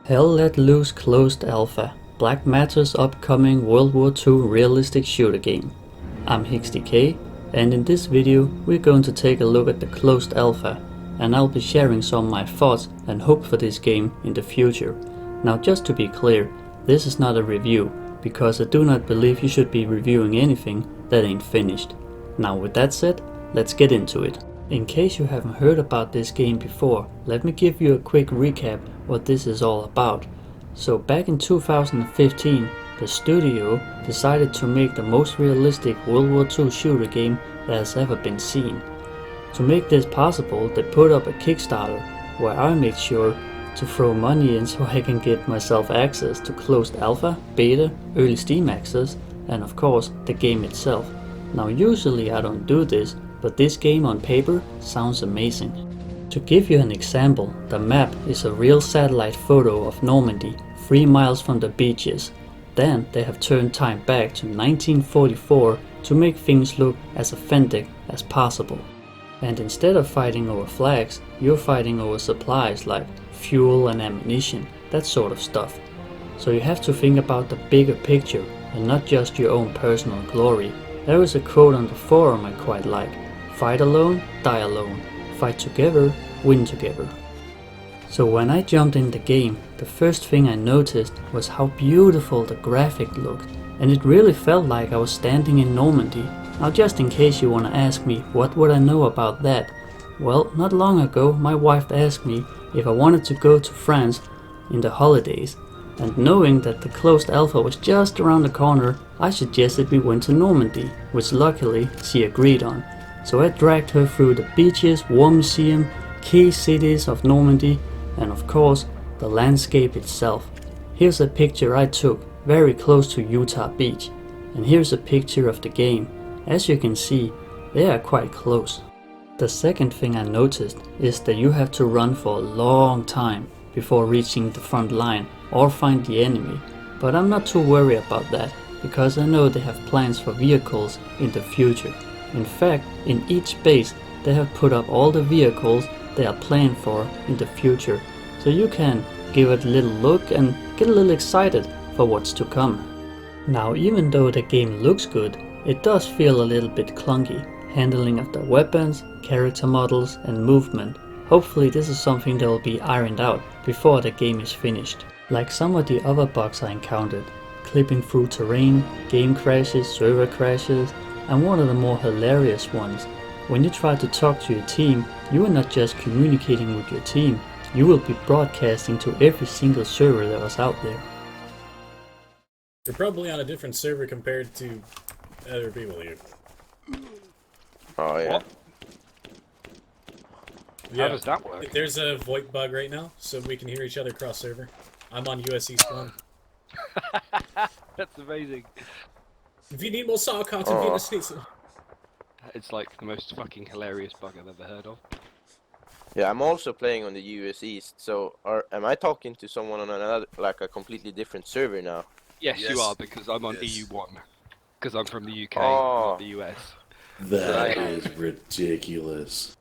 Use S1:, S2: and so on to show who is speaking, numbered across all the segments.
S1: Hell Let Loose Closed Alpha, Black Matter's upcoming World War II realistic shooter game. I'm HixDK, and in this video we're going to take a look at the closed alpha, and I'll be sharing some of my thoughts and hope for this game in the future. Now just to be clear, this is not a review, because I do not believe you should be reviewing anything that ain't finished. Now with that said, let's get into it. In case you haven't heard about this game before, let me give you a quick recap what this is all about. So back in 2015, the studio decided to make the most realistic World War II shooter game that has ever been seen. To make this possible, they put up a Kickstarter where I made sure to throw money in so I can get myself access to closed alpha, beta, early Steam access, and of course the game itself. Now usually I don't do this, but this game on paper sounds amazing. To give you an example, the map is a real satellite photo of Normandy, 3 miles from the beaches. Then they have turned time back to 1944 to make things look as authentic as possible. And instead of fighting over flags, you're fighting over supplies like fuel and ammunition, that sort of stuff. So you have to think about the bigger picture and not just your own personal glory. There is a quote on the forum I quite like: "Fight alone, die alone. Fight together, win together." So when I jumped in the game, the first thing I noticed was how beautiful the graphic looked, and it really felt like I was standing in Normandy. Now just in case you wanna ask me what would I know about that, well, not long ago my wife asked me if I wanted to go to France in the holidays, and knowing that the closed alpha was just around the corner, I suggested we went to Normandy, which luckily she agreed on. So I dragged her through the beaches, war museum, key cities of Normandy, and of course the landscape itself. Here's a picture I took very close to Utah Beach, and here's a picture of the game. As you can see, they are quite close. The second thing I noticed is that you have to run for a long time before reaching the front line or find the enemy, but I'm not too worried about that, because I know they have plans for vehicles in the future. In fact, in each base they have put up all the vehicles they are planned for in the future, so you can give it a little look and get a little excited for what's to come. Now even though the game looks good, it does feel a little bit clunky. Handling of the weapons, character models and movement. Hopefully this is something that will be ironed out before the game is finished. Like some of the other bugs I encountered, clipping through terrain, game crashes, server crashes, and one of the more hilarious ones, when you try to talk to your team, you are not just communicating with your team, you will be broadcasting to every single server that was out there.
S2: You're probably on a different server compared to other people here.
S3: Oh yeah.
S4: What?
S2: Yeah.
S4: How does that work?
S2: There's a VoIP bug right now, so we can hear each other cross server. I'm on US East 1.
S4: That's amazing.
S2: Vi need more saw content via the
S4: It's like the most fucking hilarious bug I've ever heard of.
S3: Yeah, I'm also playing on the US East. So, am I talking to someone on another, like a completely different server now?
S4: Yes, you
S5: Yes.
S4: are, because I'm on EU1. Because I'm from the UK,
S3: Oh.
S4: not the US.
S5: That is ridiculous.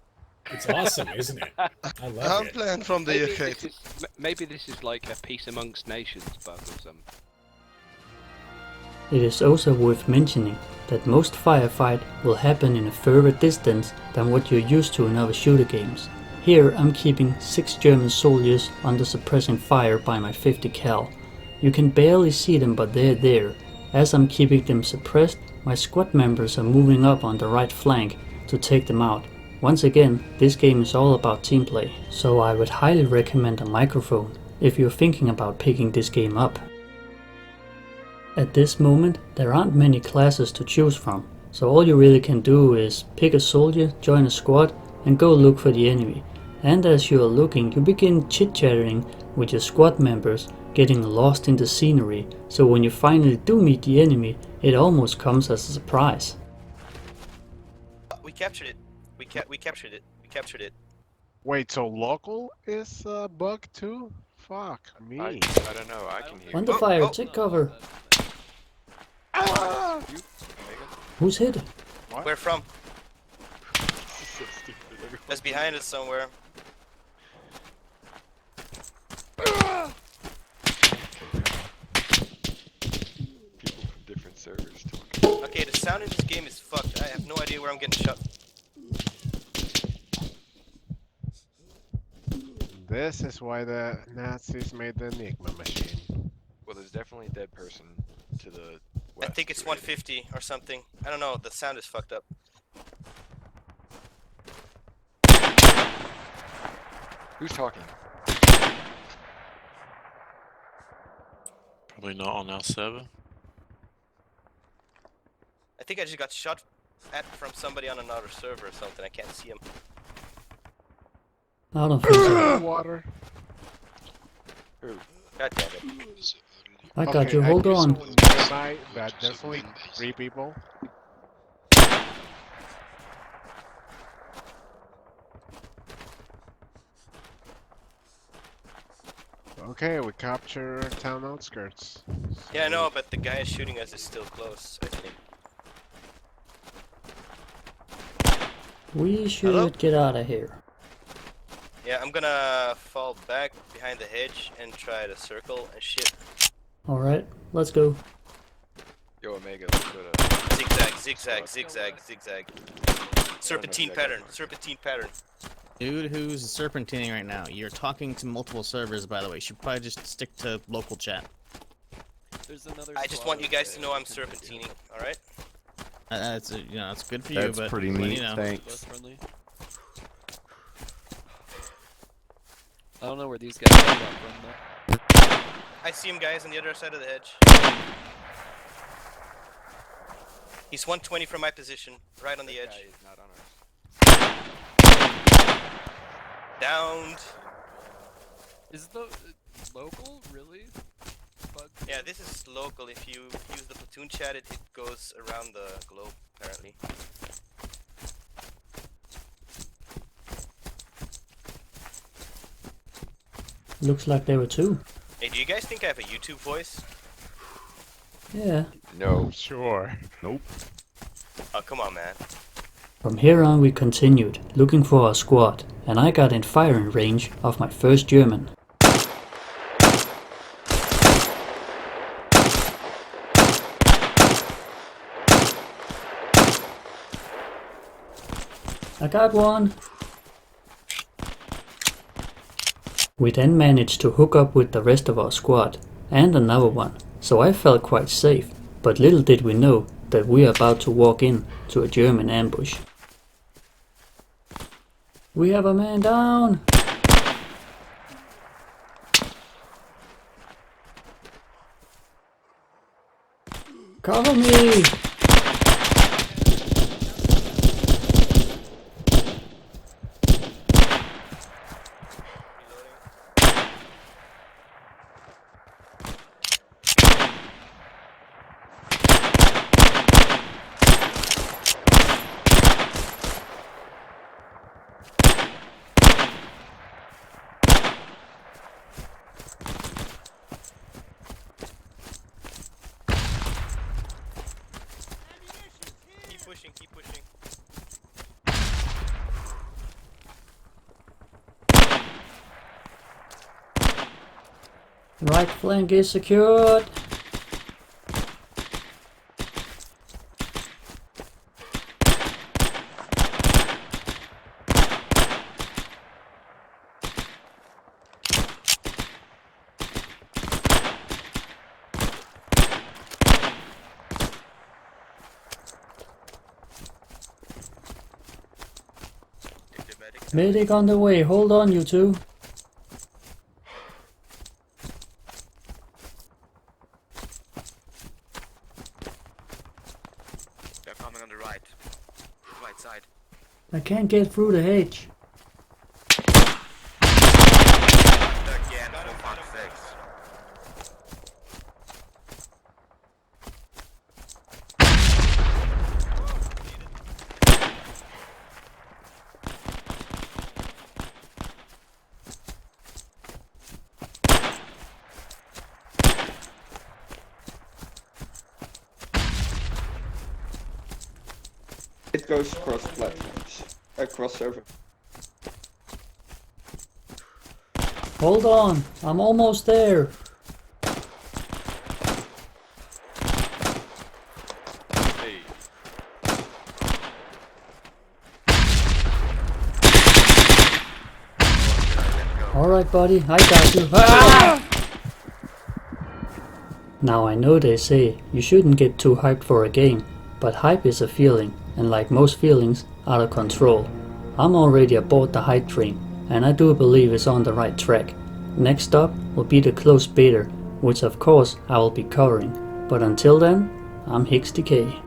S2: It's awesome, isn't it? I love
S6: I'm
S2: it.
S6: playing from the
S4: Maybe
S6: UK.
S4: maybe this is like a peace amongst nations bug or something.
S1: It is also worth mentioning that most firefight will happen in a further distance than what you're used to in other shooter games. Here I'm keeping 6 German soldiers under suppressing fire by my 50 cal. You can barely see them, but they're there. As I'm keeping them suppressed, my squad members are moving up on the right flank to take them out. Once again, this game is all about team play, so I would highly recommend a microphone if you're thinking about picking this game up. At this moment, there aren't many classes to choose from, so all you really can do is pick a soldier, join a squad, and go look for the enemy. And as you are looking, you begin chit-chatting with your squad members, getting lost in the scenery, so when you finally do meet the enemy, it almost comes as a surprise.
S7: We captured it. We captured it. We captured it.
S8: Wait, so local is a bug too? Fuck me.
S9: I don't know, I can hear
S1: Under
S9: you.
S1: fire,
S7: oh.
S1: take cover.
S8: Ah!
S1: Who's hit?
S8: What?
S7: Where from? That's behind us somewhere. sound in this game is fucked. I have no idea where I'm getting shot.
S8: This is why the Nazis made the Enigma machine.
S4: Well, there's definitely a dead person to the
S7: I
S4: west.
S7: think it's 150 or something. I don't know. The sound is fucked up.
S4: Who's talking?
S6: Probably not on L7.
S7: I think I just got shot at from somebody on another server or something. I can't see him.
S1: I don't think so.
S8: Water.
S7: God damn it.
S1: I got
S8: Okay,
S1: you, hold
S8: hear
S1: on.
S8: someone nearby, but there's only 3 people. Okay, we capture town outskirts.
S7: Yeah, I know, but the guy shooting us is still close, I think.
S1: We should
S7: Hello?
S1: get out of here.
S7: Yeah, I'm gonna fall back behind the hedge and try to circle and shit.
S1: Alright, let's go.
S4: Yo, Omega, let's go to...
S7: Zigzag, zigzag, zigzag, zigzag. Serpentine
S4: that
S7: pattern,
S4: guy.
S7: serpentine pattern.
S9: Dude who's serpentining right now. You're talking to multiple servers, by the way. You should probably just stick to local chat.
S7: I just want you guys to know I'm serpentining, alright?
S9: It's you know, it's good for you,
S10: That's
S9: but
S10: pretty
S9: when
S10: neat,
S9: you know.
S10: thanks.
S11: I don't know where these guys come from though.
S7: I see him, guys, on the other side of the hedge. He's 120 from my position, right on the
S4: That
S7: edge.
S4: guy is not on our...
S7: Downed.
S11: Is the local really? Bug?
S7: Yeah, this is local. If you use the platoon chat, it goes around the globe, apparently.
S1: Looks like there were 2.
S7: Hey, do you guys think I have a YouTube voice?
S1: Yeah.
S4: No.
S8: Sure.
S10: Nope.
S7: Oh, come on, man.
S1: From here on we continued, looking for our squad, and I got in firing range of my first German. I got one! We then managed to hook up with the rest of our squad, and another one, so I felt quite safe, but little did we know that we are about to walk in to a German ambush. We have a man down! Cover me!
S7: Keep pushing.
S1: Right flank is secured. Medic on the way, hold on you two.
S7: They're coming on the right side.
S1: I can't get through the hedge.
S7: Again, for fuck's sakes.
S12: It goes across platforms, across server.
S1: Hold on, I'm almost there.
S4: Hey,
S1: Alright buddy, I got you. Ah! Now I know they say you shouldn't get too hyped for a game, but hype is a feeling, and like most feelings, out of control. I'm already aboard the hype train, and I do believe it's on the right track. Next up will be the closed beta, which of course I will be covering. But until then, I'm HixDK.